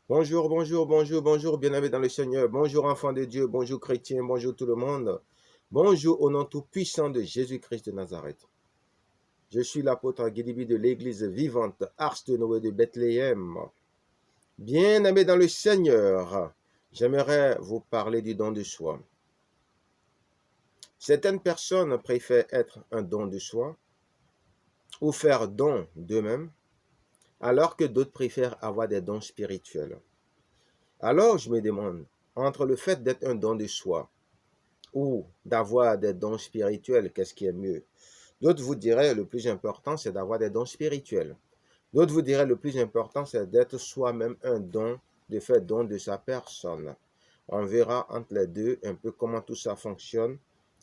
Bonjour, bonjour, bonjour, bonjour, bien-aimés dans le Seigneur. Bonjour, enfants de Dieu. Bonjour, chrétiens. Bonjour, tout le monde. Bonjour au nom tout-puissant de Jésus-Christ de Nazareth. Je suis l'apôtre Guédibi de l'église vivante Ars de Noé de Bethléem. Bien-aimés dans le Seigneur, j'aimerais vous parler du don de soi. Certaines personnes préfèrent être un don de soi ou faire don d'eux-mêmes, alors que d'autres préfèrent avoir des dons spirituels. Alors, je me demande, entre le fait d'être un don de soi ou d'avoir des dons spirituels, qu'est-ce qui est mieux? D'autres vous diraient le plus important, c'est d'avoir des dons spirituels. D'autres vous diraient le plus important, c'est d'être soi-même un don, de faire don de sa personne. On verra entre les deux un peu comment tout ça fonctionne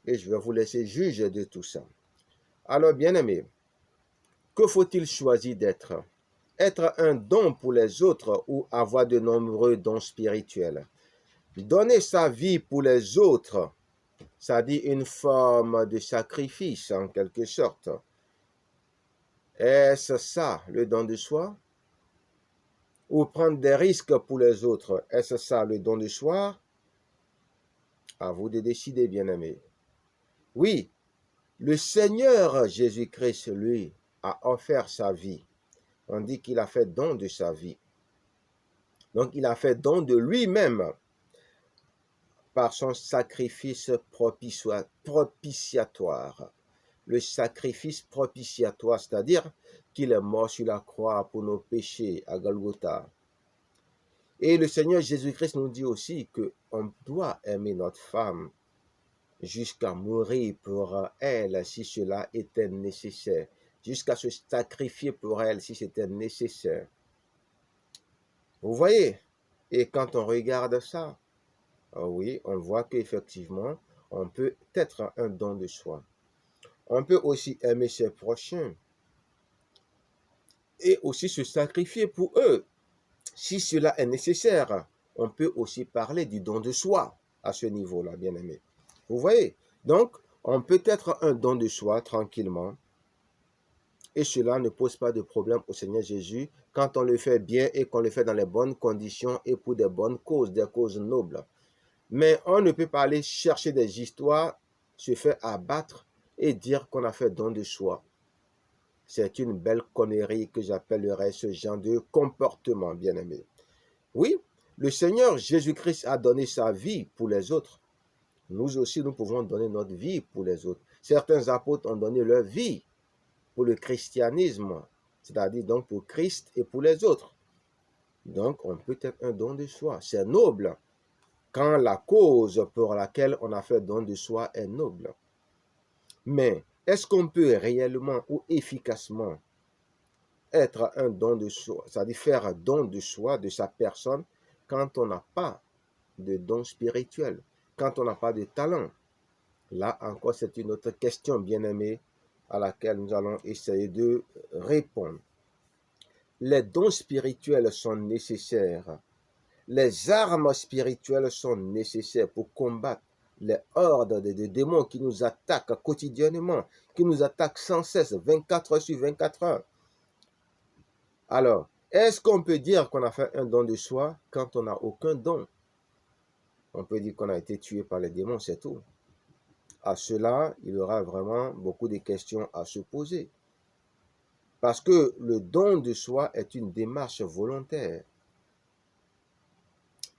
et je vais vous laisser juger de tout ça. Alors, bien-aimés, que faut-il choisir d'être? Être un don pour les autres ou avoir de nombreux dons spirituels? Donner sa vie pour les autres, ça dit une forme de sacrifice en quelque sorte. Est-ce ça le don de soi? Ou prendre des risques pour les autres, est-ce ça le don de soi? À vous de décider, bien-aimés. Oui, le Seigneur Jésus-Christ, lui, a offert sa vie. On dit qu'il a fait don de sa vie. Donc, il a fait don de lui-même par son sacrifice propitiatoire. Le sacrifice propitiatoire, c'est-à-dire qu'il est mort sur la croix pour nos péchés à Golgotha. Et le Seigneur Jésus-Christ nous dit aussi qu'on doit aimer notre femme jusqu'à mourir pour elle si cela était nécessaire, jusqu'à se sacrifier pour elle si c'était nécessaire. Vous voyez? Et quand on regarde ça, oui, on voit qu'effectivement, on peut être un don de soi. On peut aussi aimer ses prochains et aussi se sacrifier pour eux. Si cela est nécessaire, on peut aussi parler du don de soi à ce niveau-là, bien aimé. Vous voyez? Donc, on peut être un don de soi tranquillement et cela ne pose pas de problème au Seigneur Jésus quand on le fait bien et qu'on le fait dans les bonnes conditions et pour des bonnes causes, des causes nobles. Mais on ne peut pas aller chercher des histoires, se faire abattre et dire qu'on a fait don de soi. C'est une belle connerie que j'appellerais ce genre de comportement, bien aimé. Oui, le Seigneur Jésus-Christ a donné sa vie pour les autres. Nous aussi, nous pouvons donner notre vie pour les autres. Certains apôtres ont donné leur vie pour le christianisme, c'est-à-dire donc pour Christ et pour les autres. Donc, on peut être un don de soi. C'est noble quand la cause pour laquelle on a fait don de soi est noble. Mais est-ce qu'on peut réellement ou efficacement être un don de soi, c'est-à-dire faire un don de soi, de sa personne, quand on n'a pas de don spirituel, quand on n'a pas de talent? Là encore, c'est une autre question, bien-aimée, à laquelle nous allons essayer de répondre. Les dons spirituels sont nécessaires. Les armes spirituelles sont nécessaires pour combattre les hordes de démons qui nous attaquent quotidiennement, qui nous attaquent sans cesse, 24 heures sur 24 heures. Alors, est-ce qu'on peut dire qu'on a fait un don de soi quand on n'a aucun don? On peut dire qu'on a été tué par les démons, c'est tout. À cela, il y aura vraiment beaucoup de questions à se poser. Parce que le don de soi est une démarche volontaire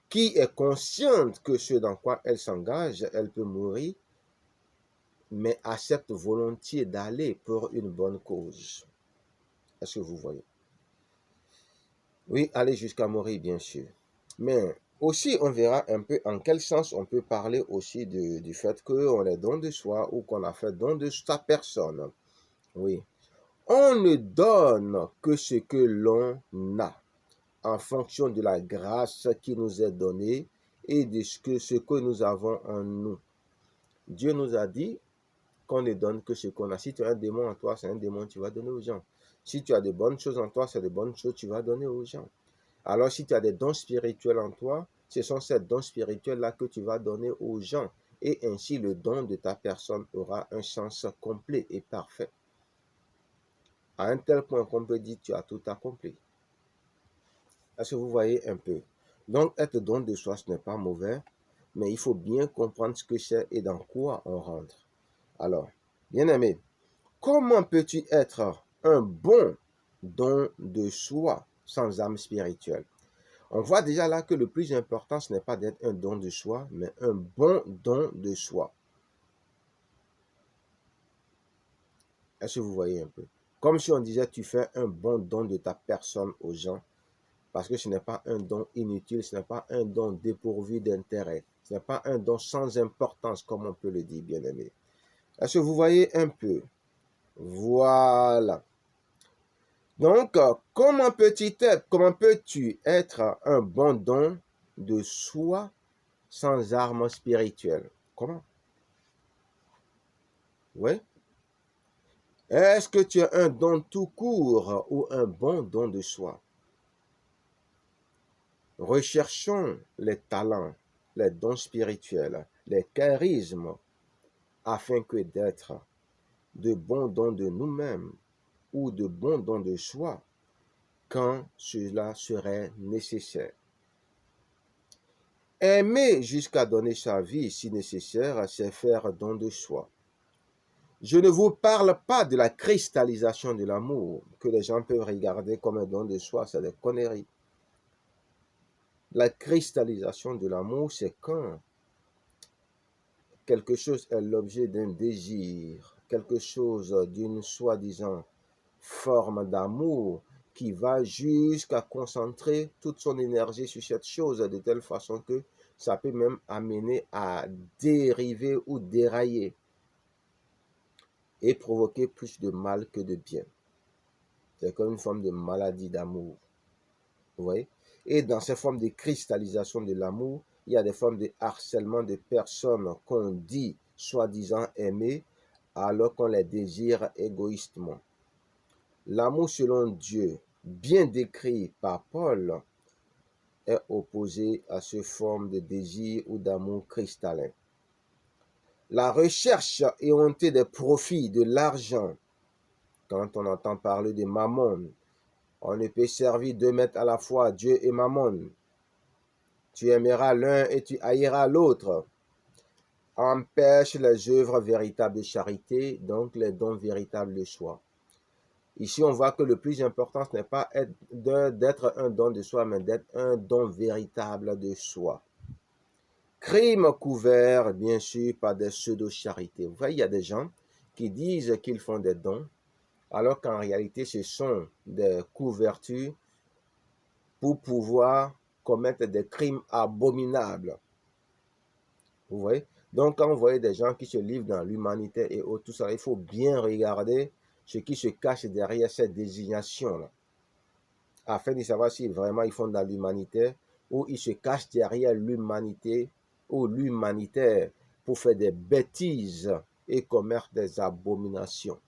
qui est consciente que ce dans quoi elle s'engage, elle peut mourir, mais accepte volontiers d'aller pour une bonne cause. Est-ce que vous voyez? Oui, aller jusqu'à mourir, bien sûr. Mais aussi, on verra un peu en quel sens on peut parler aussi du fait qu'on est don de soi ou qu'on a fait don de sa personne. Oui. On ne donne que ce que l'on a en fonction de la grâce qui nous est donnée et de ce que nous avons en nous. Dieu nous a dit qu'on ne donne que ce qu'on a. Si tu as un démon en toi, c'est un démon que tu vas donner aux gens. Si tu as de bonnes choses en toi, c'est de bonnes choses que tu vas donner aux gens. Alors, si tu as des dons spirituels en toi, ce sont ces dons spirituels-là que tu vas donner aux gens. Et ainsi, le don de ta personne aura un sens complet et parfait. À un tel point qu'on peut dire que tu as tout accompli. Est-ce que vous voyez un peu? Donc, être don de soi, ce n'est pas mauvais, mais il faut bien comprendre ce que c'est et dans quoi on rentre. Alors, bien-aimé, comment peux-tu être un bon don de soi sans âme spirituelle? On voit déjà là que le plus important, ce n'est pas d'être un don de soi, mais un bon don de soi. Est-ce que vous voyez un peu? Comme si on disait, tu fais un bon don de ta personne aux gens, parce que ce n'est pas un don inutile, ce n'est pas un don dépourvu d'intérêt, ce n'est pas un don sans importance, comme on peut le dire, bien-aimé. Est-ce que vous voyez un peu? Voilà. Donc, comment peux-tu être un bon don de soi sans arme spirituelle? Comment? Oui. Est-ce que tu as un don tout court ou un bon don de soi? Recherchons les talents, les dons spirituels, les charismes, afin que d'être de bons dons de nous-mêmes ou de bons dons de soi quand cela serait nécessaire. Aimer jusqu'à donner sa vie si nécessaire, c'est faire don de soi. Je ne vous parle pas de la cristallisation de l'amour, que les gens peuvent regarder comme un don de soi, c'est des conneries. La cristallisation de l'amour, c'est quand quelque chose est l'objet d'un désir, quelque chose d'une soi-disant forme d'amour qui va jusqu'à concentrer toute son énergie sur cette chose de telle façon que ça peut même amener à dériver ou dérailler et provoquer plus de mal que de bien. C'est comme une forme de maladie d'amour. Vous voyez? Et dans ces formes de cristallisation de l'amour, il y a des formes de harcèlement de personnes qu'on dit soi-disant aimer alors qu'on les désire égoïstement. L'amour selon Dieu, bien décrit par Paul, est opposé à ce forme de désir ou d'amour cristallin. La recherche éhontée des profits, de l'argent, quand on entend parler de mammon, on ne peut servir 2 maîtres à la fois, Dieu et mammon. Tu aimeras l'un et tu haïras l'autre. Empêche les œuvres véritables de charité, donc les dons véritables de soi. Ici, on voit que le plus important, ce n'est pas d'être un don de soi, mais d'être un don véritable de soi. Crime couvert, bien sûr, par des pseudo-charités. Vous voyez, il y a des gens qui disent qu'ils font des dons, alors qu'en réalité, ce sont des couvertures pour pouvoir commettre des crimes abominables. Vous voyez? Donc, quand vous voyez des gens qui se livrent dans l'humanité et tout ça, il faut bien regarder ce qui se cache derrière cette désignation-là, afin de savoir si vraiment ils font dans l'humanité ou ils se cachent derrière l'humanité ou l'humanitaire pour faire des bêtises et commettre des abominations.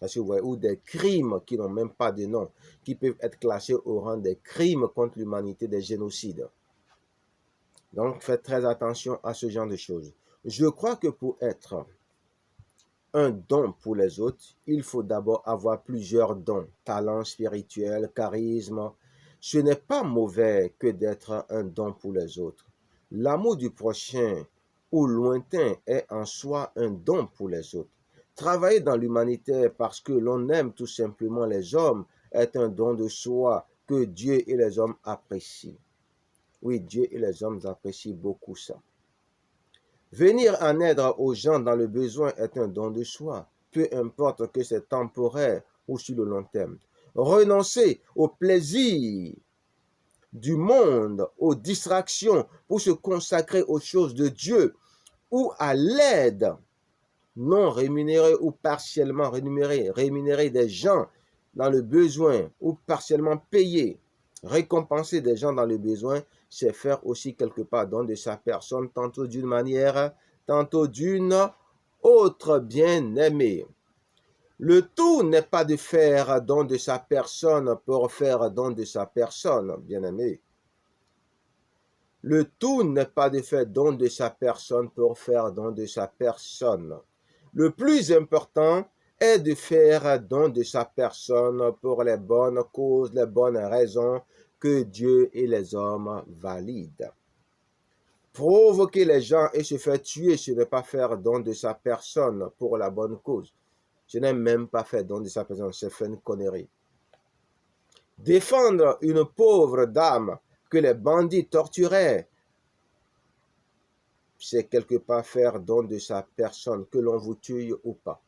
Est-ce que vous voyez? Ou des crimes qui n'ont même pas de nom, qui peuvent être classés au rang des crimes contre l'humanité, des génocides. Donc, faites très attention à ce genre de choses. Je crois que pour être un don pour les autres, il faut d'abord avoir plusieurs dons, talents spirituels, charisme. Ce n'est pas mauvais que d'être un don pour les autres. L'amour du prochain ou lointain est en soi un don pour les autres. Travailler dans l'humanité parce que l'on aime tout simplement les hommes est un don de soi que Dieu et les hommes apprécient. Oui, Dieu et les hommes apprécient beaucoup ça. Venir en aide aux gens dans le besoin est un don de soi, peu importe que c'est temporaire ou sur le long terme. Renoncer au plaisir du monde, aux distractions pour se consacrer aux choses de Dieu ou à l'aide non rémunérée ou partiellement rémunérée des gens dans le besoin ou partiellement payée, récompenser des gens dans le besoin, c'est faire aussi quelque part don de sa personne, tantôt d'une manière, tantôt d'une autre, bien-aimée. Le tout n'est pas de faire don de sa personne pour faire don de sa personne, bien-aimé. Le tout n'est pas de faire don de sa personne pour faire don de sa personne. Le plus important est de faire don de sa personne pour les bonnes causes, les bonnes raisons que Dieu et les hommes valident. Provoquer les gens et se faire tuer, ce n'est pas faire don de sa personne pour la bonne cause. Ce n'est même pas faire don de sa personne, c'est faire une connerie. Défendre une pauvre dame que les bandits torturaient, c'est quelque part faire don de sa personne, que l'on vous tue ou pas.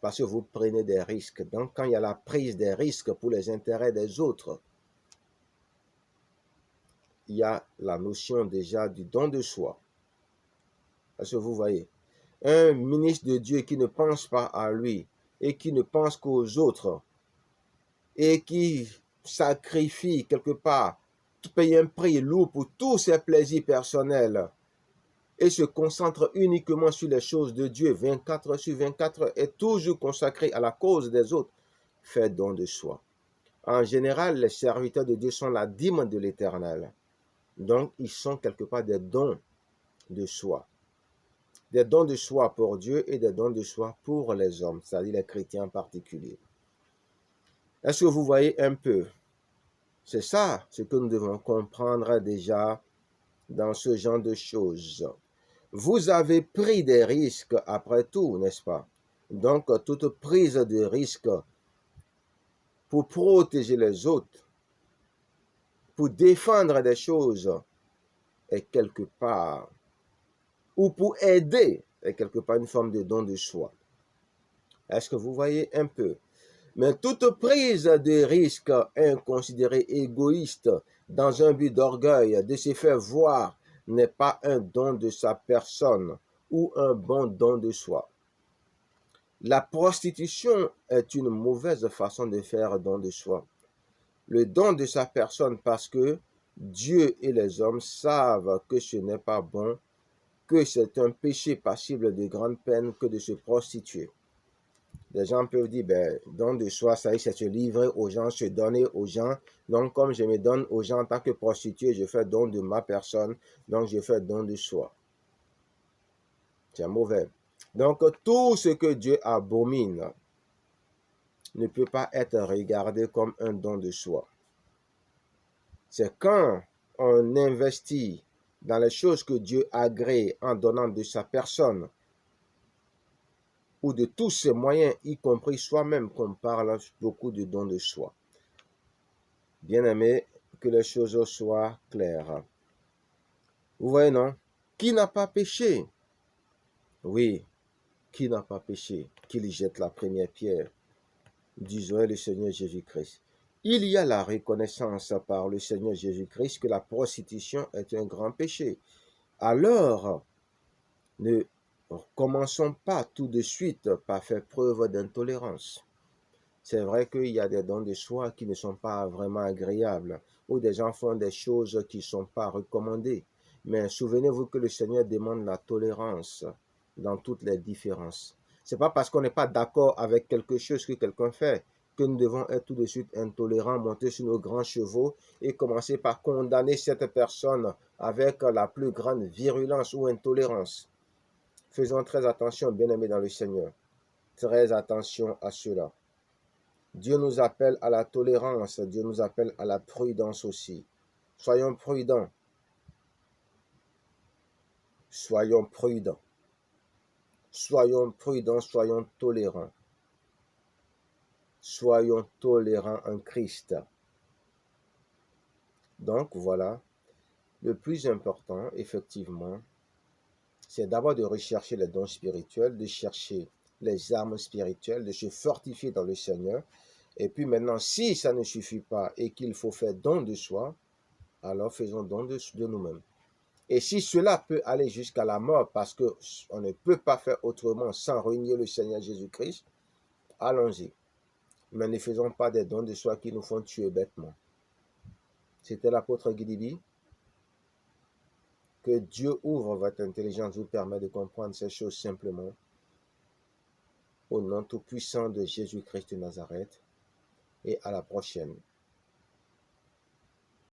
Parce que vous prenez des risques. Donc, quand il y a la prise des risques pour les intérêts des autres, il y a la notion déjà du don de soi. Parce que vous voyez, un ministre de Dieu qui ne pense pas à lui et qui ne pense qu'aux autres et qui sacrifie quelque part, paye un prix lourd pour tous ses plaisirs personnels et se concentre uniquement sur les choses de Dieu, 24 sur 24, est toujours consacré à la cause des autres, fait don de soi. En général, les serviteurs de Dieu sont la dîme de l'Éternel. Donc, ils sont quelque part des dons de soi. Des dons de soi pour Dieu et des dons de soi pour les hommes, c'est-à-dire les chrétiens en particulier. Est-ce que vous voyez un peu? C'est ça ce que nous devons comprendre déjà dans ce genre de choses. Vous avez pris des risques après tout, n'est-ce pas? Donc, toute prise de risque pour protéger les autres, pour défendre des choses, est quelque part, ou pour aider, est quelque part une forme de don de soi. Est-ce que vous voyez un peu? Mais toute prise de risque inconsidérée, égoïste, dans un but d'orgueil, de se faire voir, n'est pas un don de sa personne ou un bon don de soi. La prostitution est une mauvaise façon de faire don de soi. Le don de sa personne parce que Dieu et les hommes savent que ce n'est pas bon, que c'est un péché passible de grande peine que de se prostituer. Les gens peuvent dire, don de soi, ça y est, c'est se livrer aux gens, se donner aux gens. Donc, comme je me donne aux gens en tant que prostituée, je fais don de ma personne, donc je fais don de soi. C'est mauvais. Donc, tout ce que Dieu abomine ne peut pas être regardé comme un don de soi. C'est quand on investit dans les choses que Dieu agrée en donnant de sa personne ou de tous ses moyens, y compris soi-même, qu'on parle beaucoup de dons de soi. Bien-aimés, que les choses soient claires. Vous voyez, non? Qui n'a pas péché? Oui, qui n'a pas péché? Qu'il jette la première pierre, disait le Seigneur Jésus-Christ. Il y a la reconnaissance par le Seigneur Jésus-Christ que la prostitution est un grand péché. Alors, ne commençons pas tout de suite par faire preuve d'intolérance. C'est vrai qu'il y a des dons de soi qui ne sont pas vraiment agréables, ou des gens font des choses qui ne sont pas recommandées. Mais souvenez-vous que le Seigneur demande la tolérance dans toutes les différences. Ce n'est pas parce qu'on n'est pas d'accord avec quelque chose que quelqu'un fait que nous devons être tout de suite intolérants, monter sur nos grands chevaux et commencer par condamner cette personne avec la plus grande virulence ou intolérance. Faisons très attention, bien-aimés dans le Seigneur. Très attention à cela. Dieu nous appelle à la tolérance, Dieu nous appelle à la prudence aussi. Soyons prudents. Soyons prudents. Soyons prudents, soyons tolérants. Soyons tolérants en Christ. Donc voilà, le plus important, effectivement, c'est d'abord de rechercher les dons spirituels, de chercher les armes spirituelles, de se fortifier dans le Seigneur. Et puis maintenant, si ça ne suffit pas et qu'il faut faire don de soi, alors faisons don de nous-mêmes. Et si cela peut aller jusqu'à la mort, parce qu'on ne peut pas faire autrement sans renier le Seigneur Jésus-Christ, allons-y. Mais ne faisons pas des dons de soi qui nous font tuer bêtement. C'était l'apôtre Guidibi. Que Dieu ouvre votre intelligence, vous permet de comprendre ces choses simplement. Au nom tout puissant de Jésus-Christ de Nazareth. Et à la prochaine.